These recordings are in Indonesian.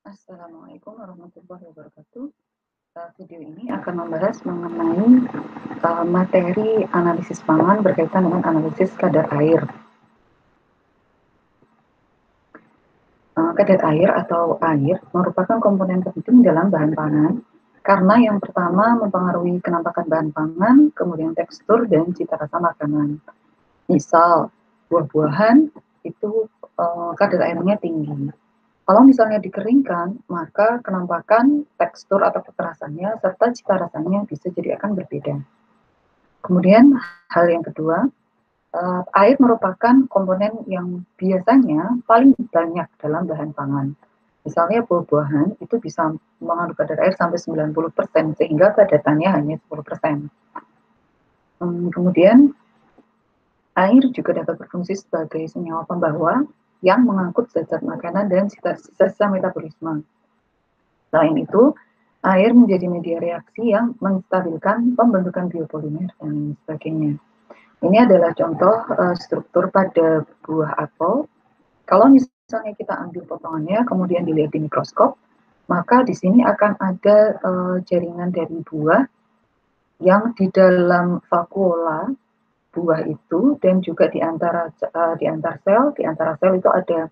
Assalamualaikum warahmatullahi wabarakatuh. Video ini akan membahas mengenai materi analisis pangan berkaitan dengan analisis kadar air. Kadar air atau air merupakan komponen penting dalam bahan pangan karena yang pertama mempengaruhi kenampakan bahan pangan, kemudian tekstur dan cita rasa makanan. Misal, buah-buahan itu kadar airnya tinggi. Kalau misalnya dikeringkan, maka kenampakan, tekstur atau kekerasannya, serta cita rasanya bisa jadi akan berbeda. Kemudian hal yang kedua, air merupakan komponen yang biasanya paling banyak dalam bahan pangan. Misalnya buah-buahan itu bisa mengandung kadar air sampai 90%, sehingga padatannya hanya 10%. Kemudian air juga dapat berfungsi sebagai senyawa pembawa yang mengangkut zat-zat makanan dan sisa-sisa metabolisme. Selain itu, air menjadi media reaksi yang menstabilkan pembentukan biopolimer dan sebagainya. Ini adalah contoh struktur pada buah apel. Kalau misalnya kita ambil potongannya, kemudian dilihat di mikroskop, maka di sini akan ada jaringan dari buah yang di dalam vakuola buah itu, dan juga di antara sel itu ada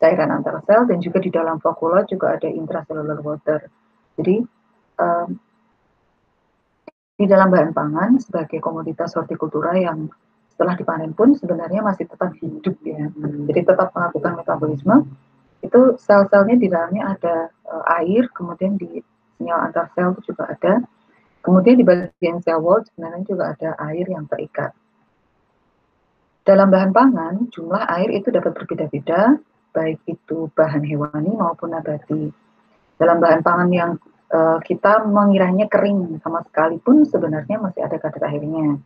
cairan antar sel, dan juga di dalam vakuola juga ada intracellular water. Jadi di dalam bahan pangan sebagai komoditas hortikultura yang setelah dipanen pun sebenarnya masih tetap hidup ya. Jadi tetap melakukan metabolisme. Itu sel-selnya di dalamnya ada air, kemudian di senyawa antar sel itu juga ada. Kemudian di bagian sel wall sebenarnya juga ada air yang terikat. Dalam bahan pangan, jumlah air itu dapat berbeda-beda, baik itu bahan hewani maupun nabati. Dalam bahan pangan yang kita mengiranya kering sama sekali pun sebenarnya masih ada kadar airnya.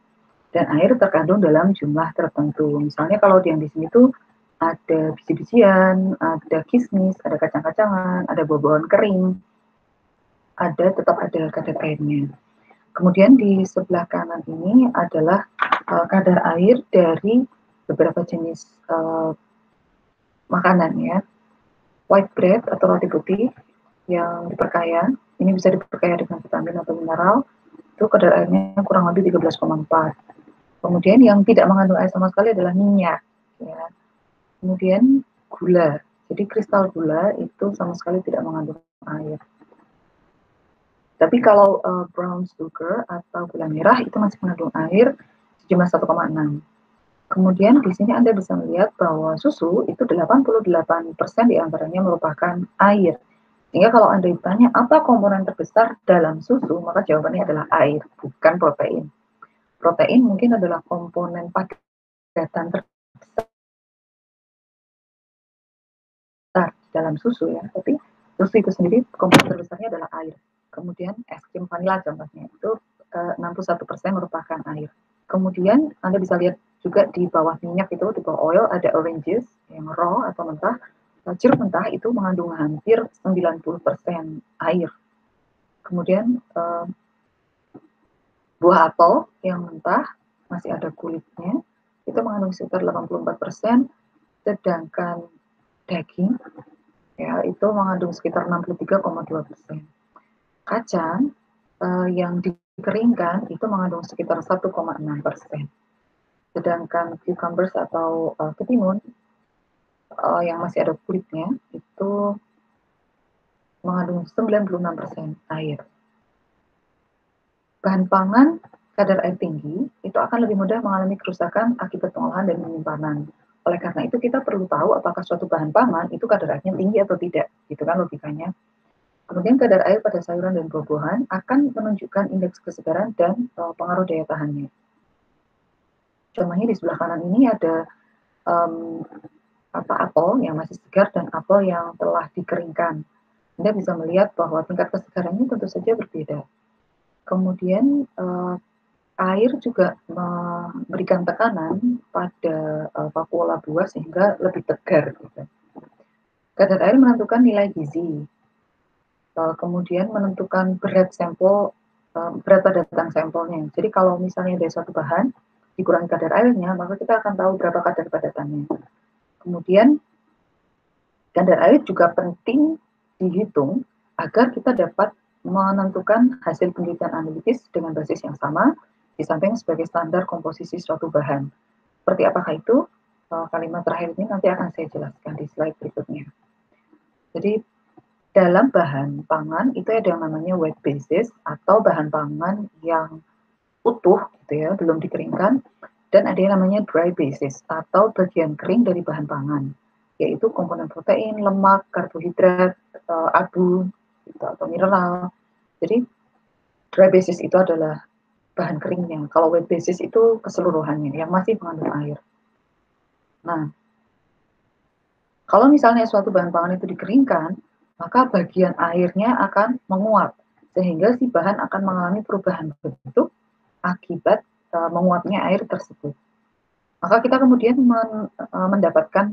Dan air terkandung dalam jumlah tertentu. Misalnya kalau yang di sini tuh ada biji-bijian, ada kismis, ada kacang-kacangan, ada buah-buahan kering, tetap ada kadar airnya. Kemudian di sebelah kanan ini adalah kadar air dari beberapa jenis makanan ya. White bread atau roti putih yang diperkaya, ini bisa diperkaya dengan vitamin atau mineral, itu kadar airnya kurang lebih 13,4. Kemudian yang tidak mengandung air sama sekali adalah minyak. Ya. Kemudian gula, jadi kristal gula itu sama sekali tidak mengandung air. Tapi kalau brown sugar atau gula merah itu masih mengandung air sejumlah 1,6. Kemudian di sini Anda bisa melihat bahwa susu itu 88% diantaranya merupakan air. Sehingga kalau Anda ditanya apa komponen terbesar dalam susu, maka jawabannya adalah air, bukan protein. Protein mungkin adalah komponen padatan terbesar dalam susu ya, tapi susu itu sendiri komponen terbesarnya adalah air. Kemudian es krim vanila contohnya itu 61% merupakan air. Kemudian Anda bisa lihat juga di bawah minyak itu, di bawah oil ada oranges yang raw atau mentah. Jeruk mentah itu mengandung hampir 90% air. Kemudian buah apel yang mentah masih ada kulitnya itu mengandung sekitar 84%, sedangkan daging ya itu mengandung sekitar 63,2%. Kacang yang dikeringkan itu mengandung sekitar 1,6%. Sedangkan cucumbers atau ketimun yang masih ada kulitnya itu mengandung 96% air. Bahan pangan kadar air tinggi itu akan lebih mudah mengalami kerusakan akibat pengolahan dan penyimpanan. Oleh karena itu kita perlu tahu apakah suatu bahan pangan itu kadar airnya tinggi atau tidak, gitu kan logikanya. Kemudian kadar air pada sayuran dan buah-buahan akan menunjukkan indeks kesegaran dan pengaruh daya tahannya. Contohnya di sebelah kanan ini ada apel yang masih segar dan apel yang telah dikeringkan. Anda bisa melihat bahwa tingkat kesegarannya tentu saja berbeda. Kemudian air juga memberikan tekanan pada vakuola buah sehingga lebih tegar gitu. Kadar air menentukan nilai gizi, kemudian menentukan berat sampel, berat padatan sampelnya. Jadi kalau misalnya dari suatu bahan dikurangi kadar airnya, maka kita akan tahu berapa kadar padatannya. Kemudian kadar air juga penting dihitung agar kita dapat menentukan hasil penelitian analitis dengan basis yang sama di samping sebagai standar komposisi suatu bahan. Seperti apakah itu? Kalimat terakhir ini nanti akan saya jelaskan di slide berikutnya. Jadi dalam bahan pangan itu ada yang namanya wet basis atau bahan pangan yang utuh gitu ya, belum dikeringkan, dan ada yang namanya dry basis atau bagian kering dari bahan pangan, yaitu komponen protein, lemak, karbohidrat, abu gitu, atau mineral. Jadi dry basis itu adalah bahan keringnya. Kalau wet basis itu keseluruhannya yang masih mengandung air. Nah, kalau misalnya suatu bahan pangan itu dikeringkan, maka bagian airnya akan menguap, sehingga si bahan akan mengalami perubahan bentuk akibat menguapnya air tersebut. Maka kita kemudian mendapatkan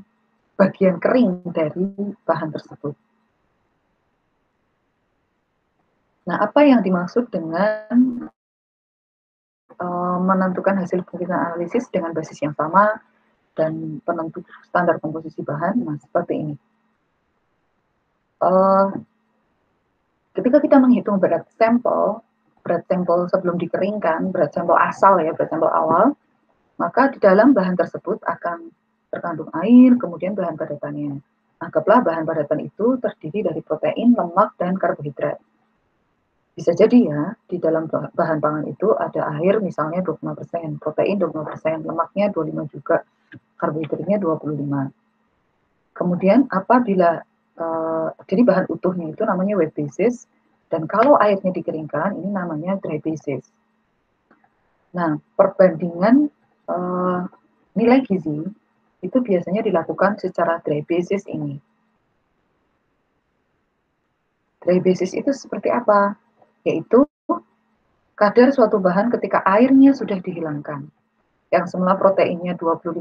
bagian kering dari bahan tersebut. Nah, apa yang dimaksud dengan menentukan hasil penelitian analisis dengan basis yang sama dan penentu standar komposisi bahan? Nah, seperti ini. Ketika kita menghitung berat sampel sebelum dikeringkan, berat sampel asal ya, berat sampel awal, maka di dalam bahan tersebut akan terkandung air, kemudian bahan padatannya. Anggaplah bahan padatan itu terdiri dari protein, lemak, dan karbohidrat. Bisa jadi ya, di dalam bahan pangan itu ada air misalnya 25%, protein 25%, lemaknya 25 juga, karbohidratnya 25. Kemudian apabila jadi bahan utuhnya itu namanya wet basis, dan kalau airnya dikeringkan ini namanya dry basis. Nah, perbandingan nilai gizi itu biasanya dilakukan secara dry basis ini. Dry basis itu seperti apa? Yaitu kadar suatu bahan ketika airnya sudah dihilangkan. Yang semula proteinnya 25%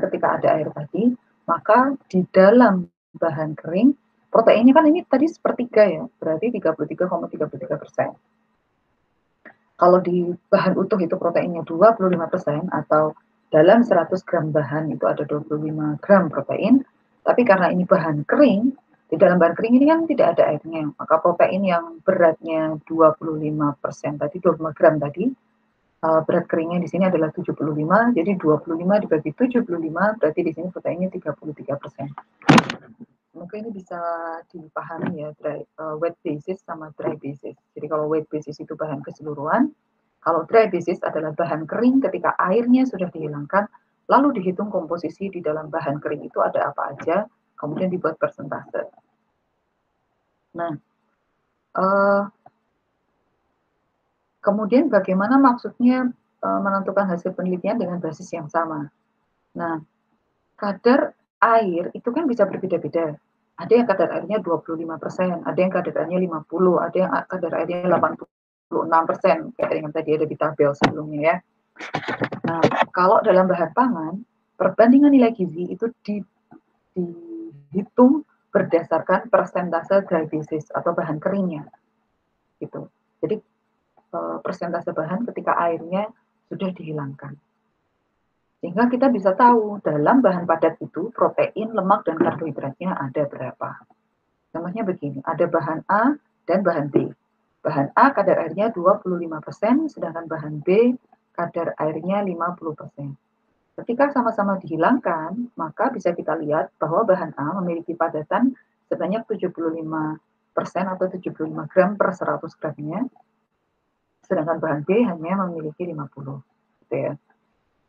ketika ada air tadi, maka di dalam bahan kering, proteinnya kan ini tadi sepertiga ya, berarti 33,33%. Kalau di bahan utuh itu proteinnya 25% atau dalam 100 gram bahan itu ada 25 gram protein, tapi karena ini bahan kering, di dalam bahan kering ini kan tidak ada airnya, maka protein yang beratnya 25% tadi, 25 gram tadi, berat keringnya di sini adalah 75, jadi 25 dibagi 75 berarti di sini proteinnya 33%. Mungkin ini bisa dipahami ya, wet basis sama dry basis. Jadi kalau wet basis itu bahan keseluruhan, kalau dry basis adalah bahan kering ketika airnya sudah dihilangkan, lalu dihitung komposisi di dalam bahan kering itu ada apa aja, kemudian dibuat persentase. Nah, kemudian bagaimana maksudnya menentukan hasil penelitian dengan basis yang sama? Nah, kadar air itu kan bisa berbeda-beda. Ada yang kadar airnya 25%, ada yang kadar airnya 50, ada yang kadar airnya 86%, kayak yang tadi ada di tabel sebelumnya ya. Nah, kalau dalam bahan pangan, perbandingan nilai gizi itu dihitung berdasarkan persentase dry basis atau bahan keringnya. Gitu. Jadi persentase bahan ketika airnya sudah dihilangkan. Sehingga kita bisa tahu dalam bahan padat itu protein, lemak, dan karbohidratnya ada berapa. Contohnya begini, ada bahan A dan bahan B. Bahan A kadar airnya 25%, sedangkan bahan B kadar airnya 50%. Ketika sama-sama dihilangkan, maka bisa kita lihat bahwa bahan A memiliki padatan sebanyak 75% atau 75 gram per 100 gramnya, sedangkan bahan B hanya memiliki 50. Gitu ya.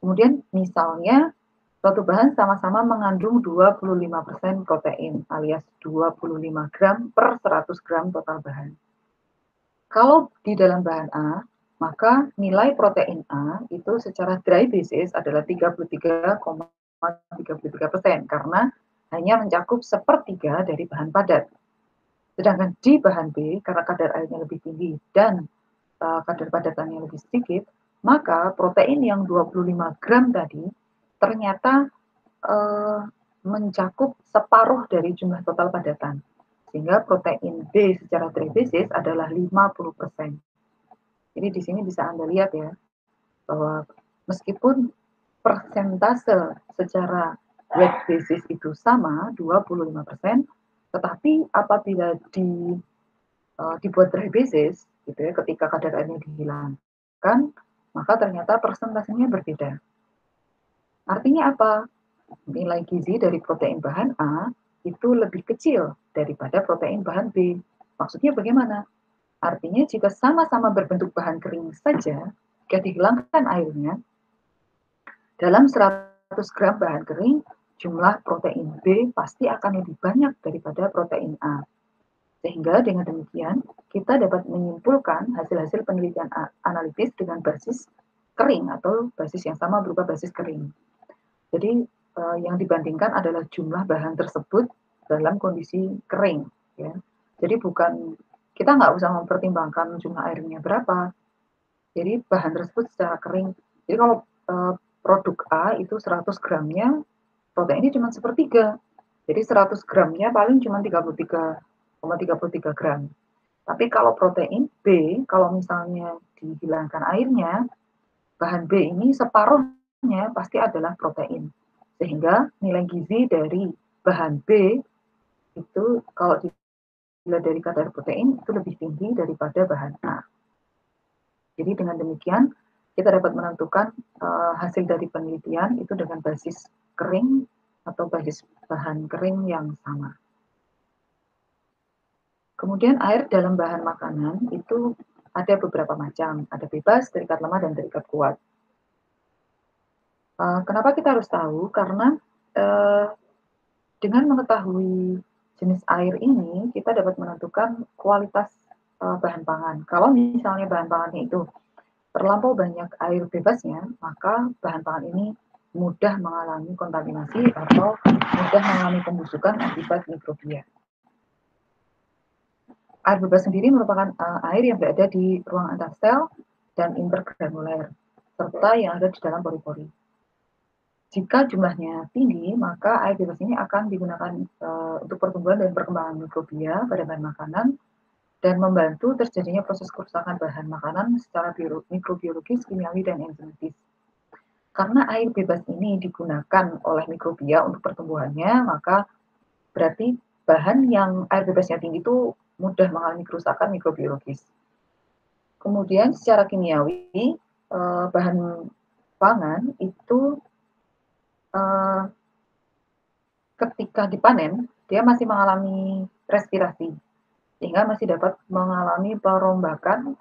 Kemudian misalnya suatu bahan sama-sama mengandung 25% protein alias 25 gram per 100 gram total bahan. Kalau di dalam bahan A, maka nilai protein A itu secara dry basis adalah 33,33% karena hanya mencakup sepertiga dari bahan padat. Sedangkan di bahan B, karena kadar airnya lebih tinggi dan kadar padatannya lebih sedikit, maka protein yang 25 gram tadi ternyata mencakup separuh dari jumlah total padatan. Sehingga protein B secara teoretis adalah 50%. Jadi di sini bisa Anda lihat ya, bahwa meskipun persentase secara weight basis itu sama, 25%, tetapi apabila dibuat dry basis, gitu ya, ketika kadar airnya dihilangkan, maka ternyata persentasenya berbeda. Artinya apa? Nilai gizi dari protein bahan A itu lebih kecil daripada protein bahan B. Maksudnya bagaimana? Artinya jika sama-sama berbentuk bahan kering saja, jika dihilangkan airnya, dalam 100 gram bahan kering, jumlah protein B pasti akan lebih banyak daripada protein A. Sehingga dengan demikian, kita dapat menyimpulkan hasil-hasil penelitian analitis dengan basis kering atau basis yang sama berupa basis kering. Jadi yang dibandingkan adalah jumlah bahan tersebut dalam kondisi kering, ya. Jadi bukan kita nggak usah mempertimbangkan jumlah airnya berapa. Jadi bahan tersebut secara kering. Jadi kalau produk A itu 100 gramnya proteinnya cuma sepertiga. Jadi 100 gramnya paling cuma 33,33 gram. Tapi kalau protein B, kalau misalnya dihilangkan airnya, bahan B ini separuhnya pasti adalah protein. Sehingga nilai gizi dari bahan B itu kalau dilihat dari kadar protein itu lebih tinggi daripada bahan A. Jadi dengan demikian kita dapat menentukan hasil dari penelitian itu dengan basis kering atau basis bahan kering yang sama. Kemudian air dalam bahan makanan itu ada beberapa macam, ada bebas, terikat lemah, dan terikat kuat. Kenapa kita harus tahu? Karena dengan mengetahui jenis air ini, kita dapat menentukan kualitas bahan pangan. Kalau misalnya bahan pangannya itu terlampau banyak air bebasnya, maka bahan pangan ini mudah mengalami kontaminasi atau mudah mengalami pembusukan akibat mikrobia. Air bebas sendiri merupakan air yang berada di ruang antar sel dan intergranuler, serta yang ada di dalam pori-pori. Jika jumlahnya tinggi, maka air bebas ini akan digunakan untuk pertumbuhan dan perkembangan mikrobia pada bahan makanan dan membantu terjadinya proses kerusakan bahan makanan secara mikrobiologis, kimiawi, dan enzimatis. Karena air bebas ini digunakan oleh mikrobia untuk pertumbuhannya, maka berarti bahan yang air bebasnya tinggi itu mudah mengalami kerusakan mikrobiologis. Kemudian secara kimiawi, bahan pangan itu ketika dipanen, dia masih mengalami respirasi, sehingga masih dapat mengalami perombakan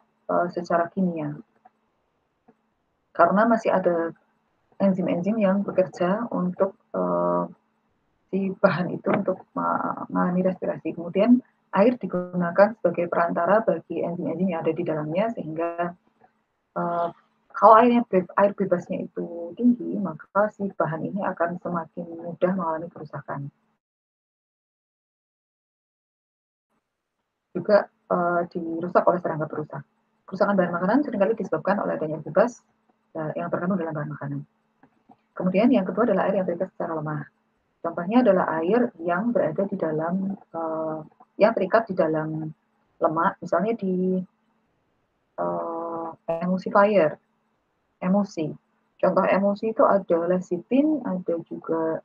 secara kimia. Karena masih ada enzim-enzim yang bekerja untuk si bahan itu untuk mengalami respirasi. Kemudian air digunakan sebagai perantara bagi enzim-enzim yang ada di dalamnya, sehingga kalau air bebasnya itu tinggi, maka si bahan ini akan semakin mudah mengalami kerusakan. Juga dirusak oleh serangga perusak. Kerusakan bahan makanan seringkali disebabkan oleh adanya bebas yang terkandung dalam bahan makanan. Kemudian yang kedua adalah air yang terikat secara lemah. Contohnya adalah air yang berada di dalam yang terikat di dalam lemak, misalnya di emulsifier, emulsi. Contoh emulsi itu ada lecithin, ada juga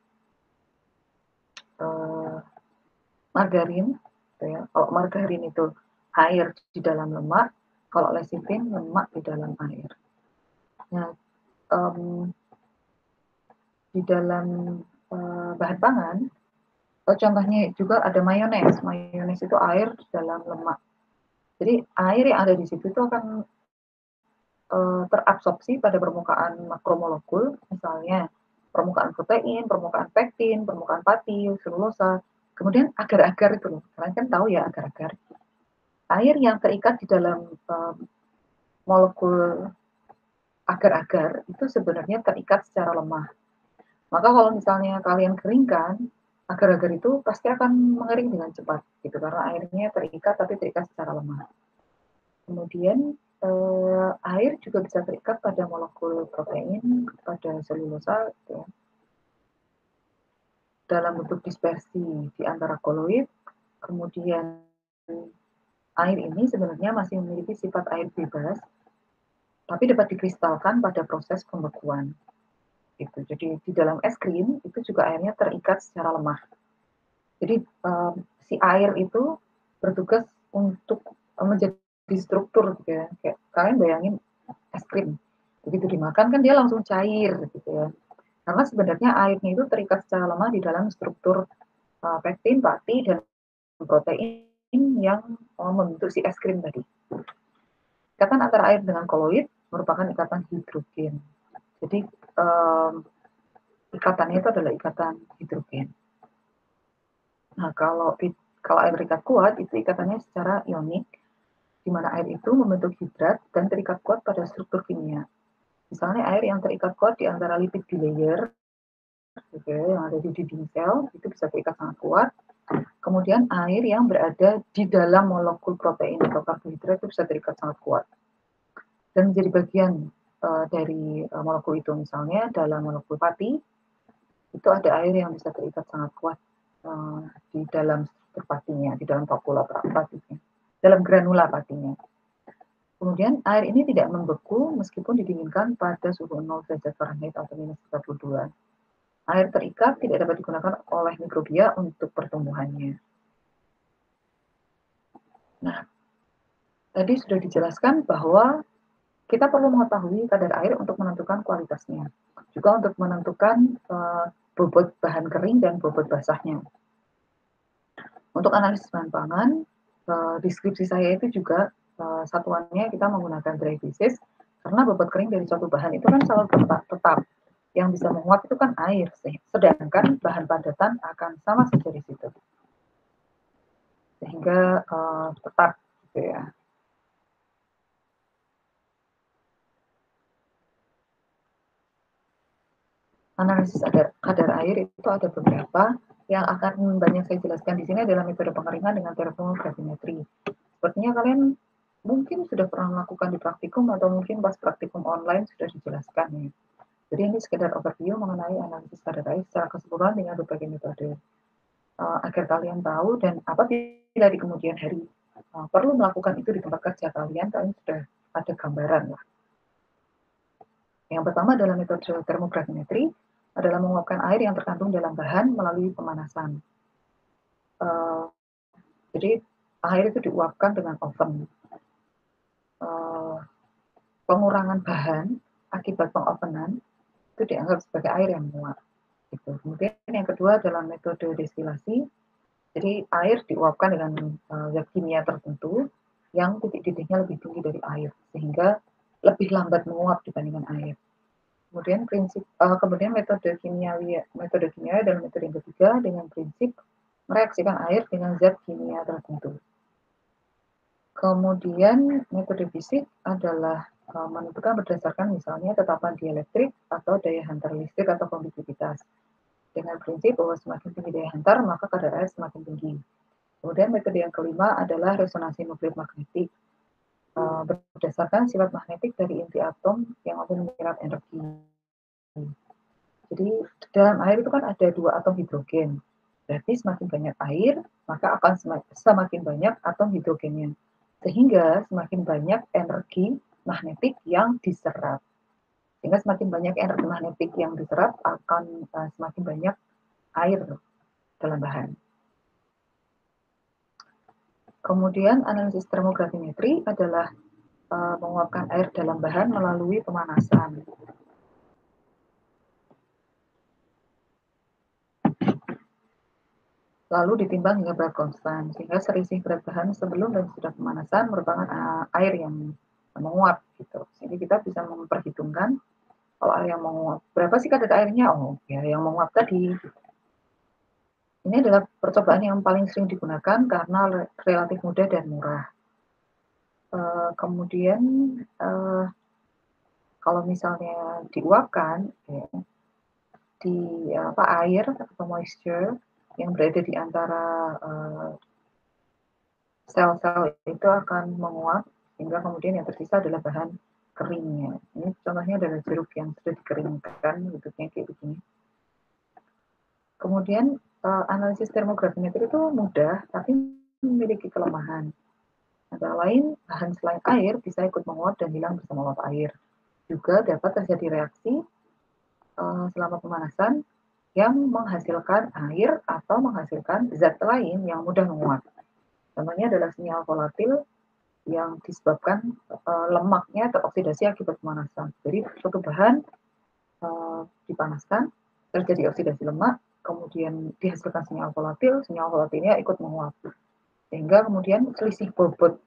margarin. Ya. Kalau margarin itu air di dalam lemak, kalau lecithin lemak di dalam air. Nah, di dalam bahan pangan, contohnya juga ada mayones. Mayones itu air di dalam lemak. Jadi air yang ada di situ itu akan terabsorpsi pada permukaan makromolekul, misalnya permukaan protein, permukaan pektin, permukaan pati, selulosa, kemudian agar-agar itu loh. Kalian kan tahu ya agar-agar. Air yang terikat di dalam molekul agar-agar itu sebenarnya terikat secara lemah. Maka kalau misalnya kalian keringkan, agar-agar itu pasti akan mengering dengan cepat gitu karena airnya terikat tapi terikat secara lemah. Kemudian air juga bisa terikat pada molekul protein, pada selulosa, gitu ya, dalam bentuk dispersi di antara koloid. Kemudian air ini sebenarnya masih memiliki sifat air bebas, tapi dapat dikristalkan pada proses pembekuan. Gitu. Jadi di dalam es krim itu juga airnya terikat secara lemah. Jadi si air itu bertugas untuk menjadi struktur gitu ya. Kayak kalian bayangin es krim. Begitu dimakan kan dia langsung cair gitu ya. Karena sebenarnya airnya itu terikat secara lemah di dalam struktur pektin, pati, dan protein yang membentuk si es krim tadi. Ikatan antara air dengan koloid merupakan ikatan hidrogen. Jadi ikatannya itu adalah ikatan hidrogen. Nah, kalau air terikat kuat itu ikatannya secara ionik, di mana air itu membentuk hidrat dan terikat kuat pada struktur kimia. Misalnya air yang terikat kuat di antara lipid bilayer, gitu ya, yang ada di dinding sel, itu bisa terikat sangat kuat. Kemudian air yang berada di dalam molekul protein atau karbohidrat itu bisa terikat sangat kuat. Dan menjadi bagian dari molekul itu, misalnya dalam molekul pati, itu ada air yang bisa terikat sangat kuat di dalam struktur patinya, di dalam vakula patinya, dalam granula patinya. Kemudian air ini tidak membeku meskipun didinginkan pada suhu 0 derajat Fahrenheit atau minus 32. Air terikat tidak dapat digunakan oleh mikrobia untuk pertumbuhannya. Nah, tadi sudah dijelaskan bahwa kita perlu mengetahui kadar air untuk menentukan kualitasnya, juga untuk menentukan bobot bahan kering dan bobot basahnya. Untuk analisis bahan pangan, deskripsi saya itu juga satuannya kita menggunakan dry basis, karena bobot kering dari suatu bahan itu kan selalu tetap. Yang bisa menguap itu kan air, sedangkan bahan padatan akan sama saja di situ. Sehingga tetap gitu ya. Analisis kadar air itu ada beberapa. Yang akan banyak saya jelaskan di sini adalah metode pengeringan dengan termografimetri. Sepertinya kalian mungkin sudah pernah melakukan di praktikum atau mungkin pas praktikum online sudah dijelaskan ya. Jadi ini sekedar overview mengenai analisis kadar air secara keseluruhan dengan berbagai metode. Agar kalian tahu dan apabila di kemudian hari perlu melakukan itu di tempat kerja kalian sudah ada gambaran lah. Yang pertama adalah metode termografimetri, adalah menguapkan air yang terkandung dalam bahan melalui pemanasan. Jadi air itu diuapkan dengan oven. Pengurangan bahan akibat pengovenan itu dianggap sebagai air yang menguap. Gitu. Kemudian yang kedua adalah metode destilasi. Jadi air diuapkan dengan zat kimia tertentu yang titik didihnya lebih tinggi dari air, sehingga lebih lambat menguap dibandingkan air. Kemudian metode kimia adalah metode yang ketiga dengan prinsip mereaksikan air dengan zat kimia tertentu. Kemudian metode fisik adalah menentukan berdasarkan misalnya tetapan dielektrik atau daya hantar listrik atau konduktivitas. Dengan prinsip bahwa semakin tinggi daya hantar, maka kadar air semakin tinggi. Kemudian metode yang kelima adalah resonansi nuklir magnetik. Berdasarkan sifat magnetik dari inti atom yang mampu menyerap energi. Jadi dalam air itu kan ada 2 atom hidrogen. Berarti semakin banyak air, maka akan semakin banyak atom hidrogennya. Sehingga semakin banyak energi magnetik yang diserap. Sehingga semakin banyak energi magnetik yang diserap akan semakin banyak air dalam bahan. Kemudian analisis termografimetri adalah menguapkan air dalam bahan melalui pemanasan. Lalu ditimbang hingga berat konstan, sehingga selisih berat bahan sebelum dan sesudah pemanasan merupakan air yang menguap gitu. Jadi kita bisa memperhitungkan kalau air yang menguap, berapa sih kadar airnya? Oh, ya yang menguap tadi. Ini adalah percobaan yang paling sering digunakan karena relatif mudah dan murah. Kemudian kalau misalnya diuapkan ya, di air atau moisture yang berada di antara sel-sel itu akan menguap Hingga kemudian yang tersisa adalah bahan keringnya. Ini contohnya adalah jeruk yang sudah dikeringkan, bentuknya kayak begini. Kemudian analisis termografimetri itu mudah, tapi memiliki kelemahan. Antara lain, bahan selain air bisa ikut menguap dan hilang bersama uap air. Juga dapat terjadi reaksi selama pemanasan yang menghasilkan air atau menghasilkan zat lain yang mudah menguap. Contohnya adalah sinyal volatil yang disebabkan lemaknya teroksidasi akibat pemanasan. Jadi suatu bahan dipanaskan, terjadi oksidasi lemak, kemudian dihasilkan sinyal volatilnya ikut menguap. Sehingga kemudian selisih bobot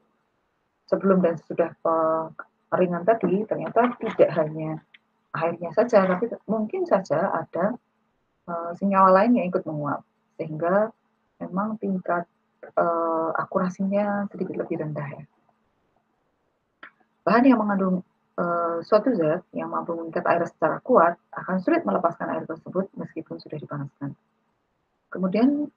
sebelum dan sesudah pengeringan tadi ternyata tidak hanya airnya saja, tapi mungkin saja ada senyawa lain yang ikut menguap, sehingga memang tingkat akurasinya sedikit lebih rendah ya. Bahan yang mengandung suatu zat yang mampu mengikat air secara kuat akan sulit melepaskan air tersebut meskipun sudah dipanaskan. Kemudian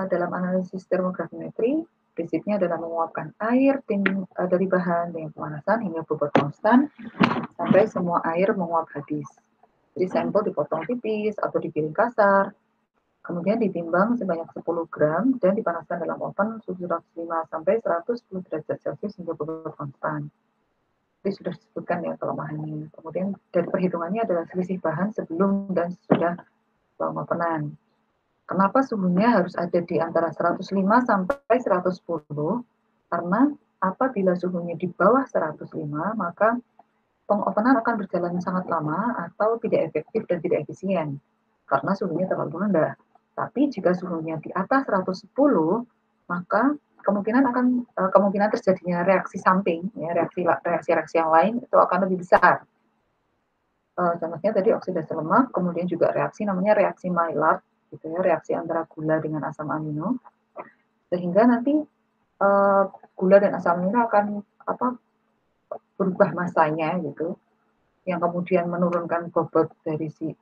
dalam analisis termografimetri, prinsipnya adalah menguapkan air dari bahan dengan pemanasan hingga bobot konstan sampai semua air menguap habis. Jadi sampel dipotong tipis atau digiling kasar, kemudian ditimbang sebanyak 10 gram dan dipanaskan dalam oven suhu 105 sampai 110 derajat Celcius hingga bobot konstan. Jadi sudah disebutkan ya kelemahannya. Kemudian dari perhitungannya adalah selisih bahan sebelum dan sesudah pengopenan. Kenapa suhunya harus ada di antara 105 sampai 110? Karena apabila suhunya di bawah 105, maka pengopenan akan berjalan sangat lama atau tidak efektif dan tidak efisien karena suhunya terlalu rendah. Tapi jika suhunya di atas 110, maka kemungkinan terjadinya reaksi samping, ya, reaksi yang lain itu akan lebih besar. Contohnya tadi oksidasi lemak, kemudian juga reaksi namanya reaksi Maillard, gitu ya, reaksi antara gula dengan asam amino, sehingga nanti gula dan asam amino akan berubah masanya gitu, yang kemudian menurunkan bobot dari si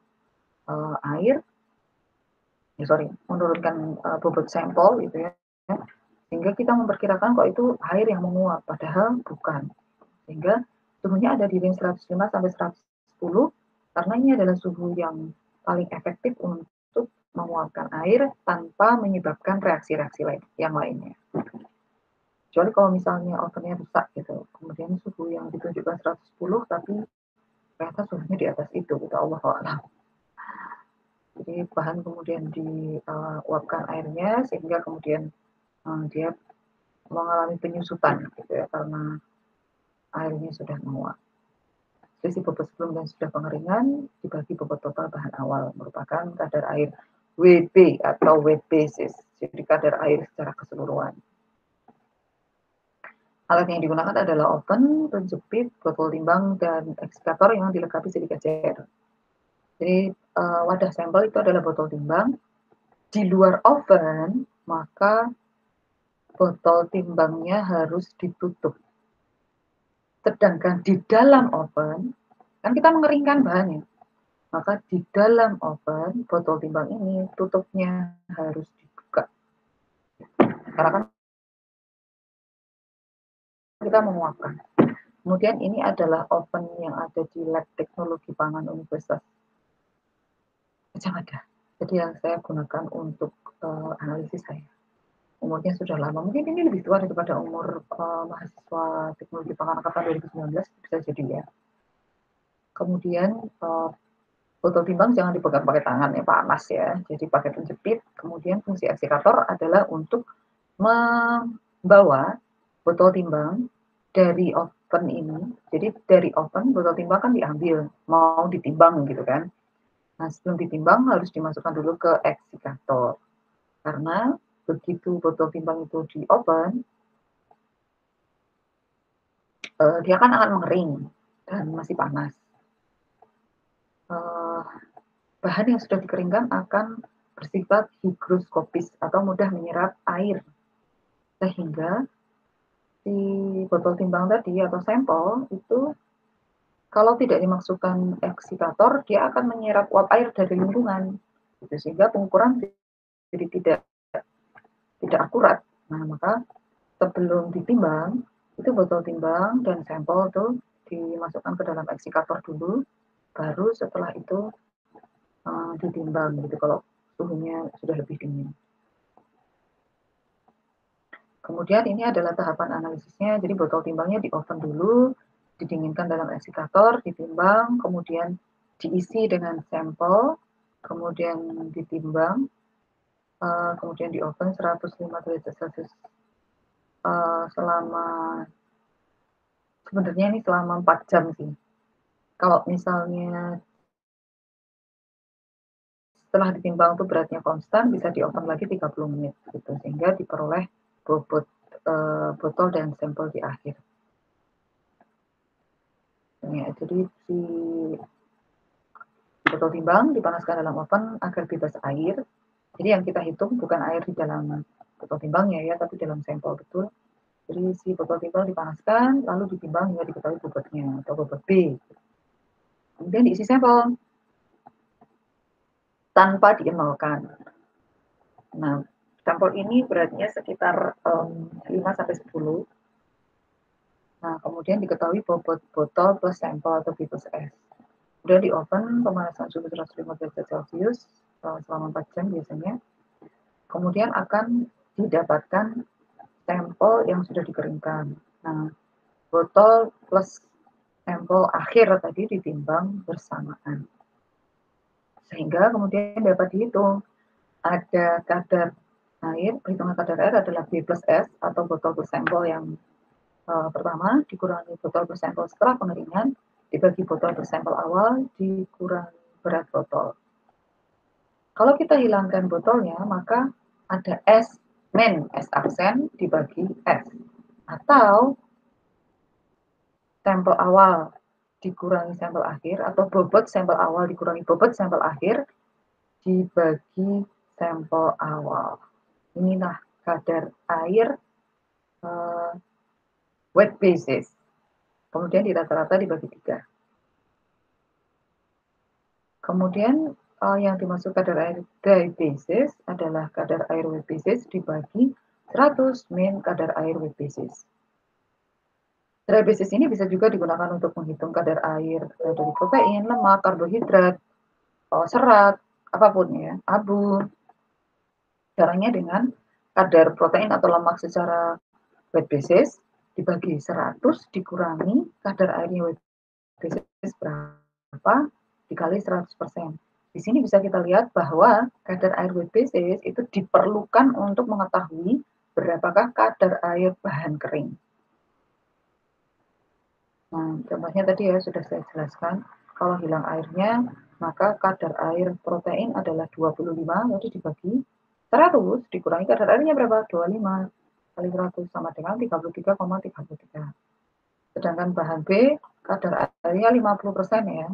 air, menurunkan bobot sampel gitu ya, sehingga kita memperkirakan kok itu air yang menguap, padahal bukan. Sehingga suhunya ada di range 105 sampai 110 karena ini adalah suhu yang paling efektif untuk menguapkan air tanpa menyebabkan reaksi-reaksi yang lainnya. Kecuali kalau misalnya ovennya rusak gitu, kemudian suhu yang ditunjukkan 110 tapi ternyata suhunya di atas itu, gitu, Allahu a'lam. Jadi bahan kemudian diuapkan airnya sehingga kemudian dia mengalami penyusutan gitu ya karena airnya sudah menguap. Selisih bobot sebelum dan sudah pengeringan dibagi bobot total bahan awal merupakan kadar air WB atau weight basis, jadi kadar air secara keseluruhan. Alat yang digunakan adalah oven, penjepit, botol timbang, dan eksikator yang dilengkapi silica cair. Jadi wadah sampel itu adalah botol timbang. Di luar oven, maka botol timbangnya harus ditutup. Sedangkan di dalam oven, kan kita mengeringkan bahannya. Maka di dalam oven, botol timbang ini tutupnya harus dibuka. Karena kan kita menguapkan. Kemudian ini adalah oven yang ada di Lab Teknologi Pangan Universitas Gadjah Mada. Jadi yang saya gunakan untuk analisis saya. Umurnya sudah lama, mungkin ini lebih tua daripada umur mahasiswa teknologi pangan angkatan 2019, bisa jadi ya. Kemudian botol timbang jangan dipegang pakai tangan ya, panas ya, jadi pakai penjepit. Kemudian fungsi eksikator adalah untuk membawa botol timbang dari oven ini. Jadi dari oven botol timbang kan diambil, mau ditimbang gitu kan. Nah sebelum ditimbang harus dimasukkan dulu ke eksikator. Karena begitu botol timbang itu di oven, dia kan akan mengering dan masih panas. Bahan yang sudah dikeringkan akan bersifat higroskopis atau mudah menyerap air. Sehingga si botol timbang tadi atau sampel itu kalau tidak dimasukkan eksikator, dia akan menyerap uap air dari lingkungan. Gitu, sehingga pengukuran jadi tidak akurat. Nah, maka sebelum ditimbang, Itu botol timbang dan sampel tuh dimasukkan ke dalam eksikator dulu, baru setelah itu ditimbang gitu kalau suhunya sudah lebih dingin. Kemudian ini adalah tahapan analisisnya, jadi botol timbangnya di oven dulu, didinginkan dalam eksikator, ditimbang, kemudian diisi dengan sampel, kemudian ditimbang, kemudian di oven 105 derajat Celcius selama sebenarnya ini selama 4 jam sih. Kalau misalnya setelah ditimbang tuh beratnya konstan, bisa di oven lagi 30 menit gitu, sehingga diperoleh bobot botol dan sampel di akhir. Ya, jadi si botol timbang dipanaskan dalam oven agar bebas air. Jadi yang kita hitung bukan air di dalam botol timbangnya ya, tapi dalam sampel betul. Jadi si botol timbang dipanaskan, lalu ditimbang hingga diketahui bobotnya atau bobot B. Kemudian diisi sampel tanpa dienolkan. Nah, sampel ini beratnya sekitar 5-10. Nah, kemudian diketahui bobot botol plus sampel atau B plus S. Kemudian di oven pemanasan suhu 105 derajat Celcius selama 4 jam biasanya. Kemudian akan didapatkan sampel yang sudah dikeringkan. Nah, botol plus sampel akhir tadi ditimbang bersamaan. Sehingga kemudian dapat dihitung ada kadar air, perhitungan kadar air adalah B plus S atau botol plus sampel yang pertama dikurangi botol plus sampel setelah pengeringan, dibagi botol plus sampel awal, dikurangi berat botol. Kalau kita hilangkan botolnya, maka ada S min, S aksen dibagi S. Atau sampel awal dikurangi sampel akhir, atau bobot sampel awal dikurangi bobot sampel akhir, dibagi sampel awal. Inilah kadar air wet basis. Kemudian di rata-rata dibagi 3. Kemudian yang dimaksud kadar air dry basis adalah kadar air wet basis dibagi 100 min kadar air wet basis. Dry basis ini bisa juga digunakan untuk menghitung kadar air dari protein, lemak, karbohidrat, serat, apapun ya, abu. Caranya dengan kadar protein atau lemak secara wet basis dibagi 100 dikurangi kadar airnya wet basis berapa dikali 100%. Di sini bisa kita lihat bahwa kadar air wet basis itu diperlukan untuk mengetahui berapakah kadar air bahan kering. Nah, contohnya tadi ya sudah saya jelaskan, kalau hilang airnya, maka kadar air protein adalah 25, lalu dibagi 100, dikurangi kadar airnya berapa? 25 kali 100 sama dengan 33,33. Sedangkan bahan B, kadar airnya 50% ya.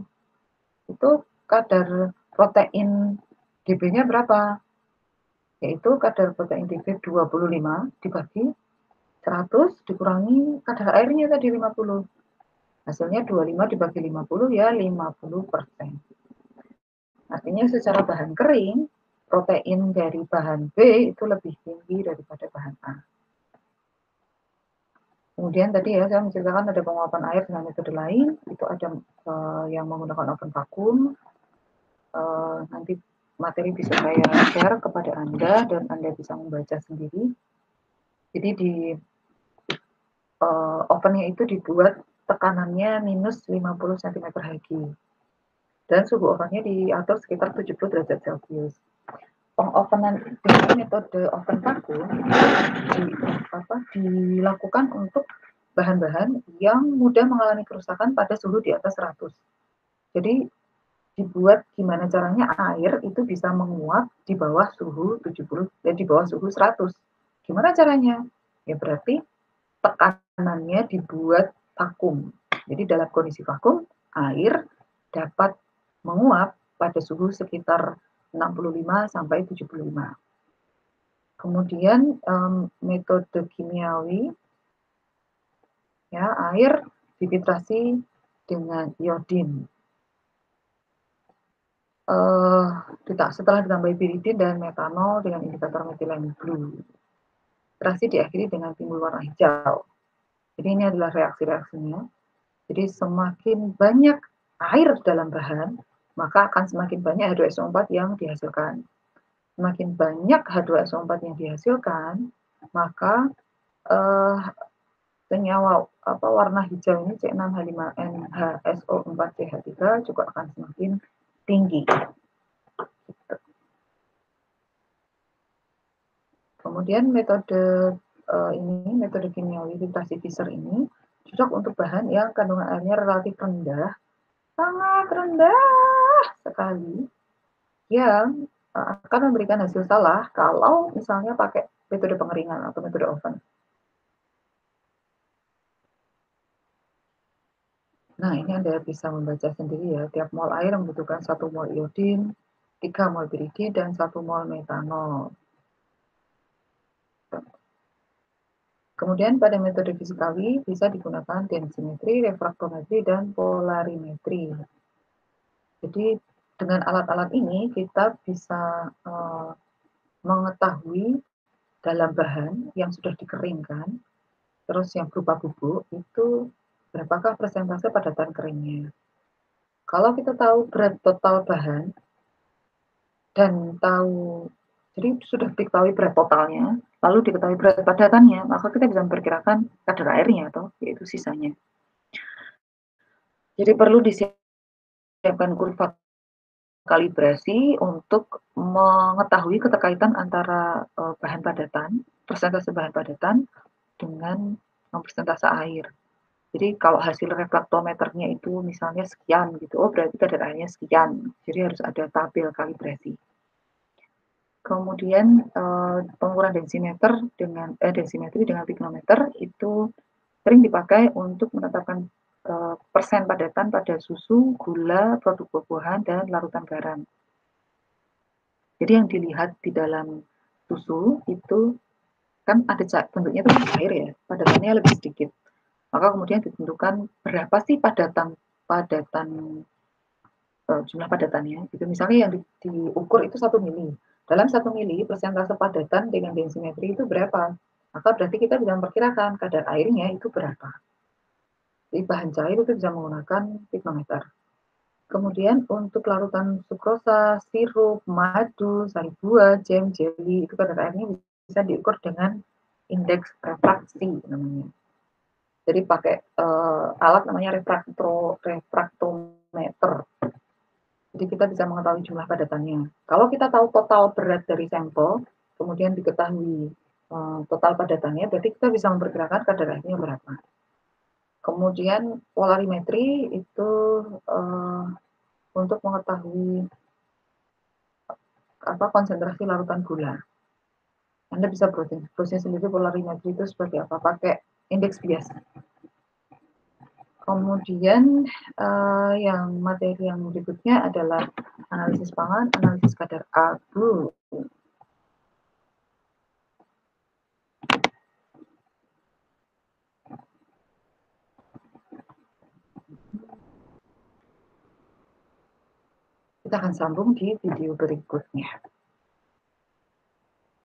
Itu kadar protein DB-nya berapa? Yaitu kadar protein DB 25 dibagi 100 dikurangi kadar airnya tadi 50. Hasilnya 25 dibagi 50 ya 50%. Artinya secara bahan kering, protein dari bahan B itu lebih tinggi daripada bahan A. Kemudian tadi ya saya menceritakan ada penguapan air dengan metode lain, itu ada yang menggunakan oven vakum. Nanti materi bisa saya share kepada Anda dan Anda bisa membaca sendiri. Jadi di ovennya itu dibuat tekanannya minus 50 cm Hg. Dan suhu ovennya diatur sekitar 70 derajat Celcius. Pengovenan dengan metode oven vakum dilakukan untuk bahan-bahan yang mudah mengalami kerusakan pada suhu di atas 100. Jadi dibuat gimana caranya air itu bisa menguap di bawah suhu 70 dan di bawah suhu 100. Gimana caranya? Ya berarti tekanannya dibuat vakum. Jadi dalam kondisi vakum, air dapat menguap pada suhu sekitar 65 sampai 75. Kemudian metode kimiawi, ya air difiltrasi dengan iodin. Setelah ditambahi piridin dan metanol dengan indikator metilen blue. Filtrasi diakhiri dengan timbul warna hijau. Jadi ini adalah reaksi-reaksinya. Jadi semakin banyak air dalam bahan, maka akan semakin banyak H2SO4 yang dihasilkan. Semakin banyak H2SO4 yang dihasilkan, maka senyawa warna hijau ini C6H5NHSO4CH3 juga akan semakin tinggi. Kemudian metode metode kimiawi filtrasi Fischer ini cocok untuk bahan yang kandungan airnya relatif rendah, sangat rendah sekali, yang akan memberikan hasil salah kalau misalnya pakai metode pengeringan atau metode oven. Nah, ini Anda bisa membaca sendiri ya, tiap mol air membutuhkan 1 mol iodin, 3 mol piridin, dan 1 mol metanol. Kemudian pada metode fisikawi bisa digunakan densimetri, refraktometri, dan polarimetri. Jadi dengan alat-alat ini kita bisa mengetahui dalam bahan yang sudah dikeringkan, terus yang berupa bubuk, itu berapakah persentase padatan keringnya. Kalau kita tahu berat total bahan dan jadi sudah diketahui berat totalnya, lalu diketahui berat padatannya, maka kita bisa memperkirakan kadar airnya atau yaitu sisanya. Jadi perlu disiapkan kurva kalibrasi untuk mengetahui keterkaitan antara bahan padatan, persentase bahan padatan dengan persentase air. Jadi kalau hasil refraktometernya itu misalnya sekian gitu, oh berarti kadar airnya sekian. Jadi harus ada tabel kalibrasi. Kemudian pengukuran densimetri dengan pignometer itu sering dipakai untuk menetapkan persen padatan pada susu, gula, produk buah-buahan, dan larutan garam. Jadi yang dilihat di dalam susu itu kan ada bentuknya itu cair ya, padatannya lebih sedikit. Maka kemudian ditentukan berapa sih jumlah padatannya. Gitu. Misalnya yang diukur itu 1 mili. Dalam 1 mili persentase padatan dengan densimetri itu berapa? Maka berarti kita bisa memperkirakan kadar airnya itu berapa. Jadi bahan cair itu bisa menggunakan pignometer. Kemudian untuk larutan sukrosa, sirup, madu, sari buah, jam, jelly, itu kadar airnya bisa diukur dengan indeks refraksi namanya. Jadi pakai alat namanya refraktometer. Jadi kita bisa mengetahui jumlah padatannya. Kalau kita tahu total berat dari sampel, kemudian diketahui total padatannya, berarti kita bisa memperkirakan kadar airnya berapa. Kemudian polarimetri itu untuk mengetahui konsentrasi larutan gula. Anda bisa browsing sendiri polarimetri itu seperti apa, pakai indeks biasa. Kemudian yang materi yang berikutnya adalah analisis pangan, analisis kadar abu. Kita akan sambung di video berikutnya.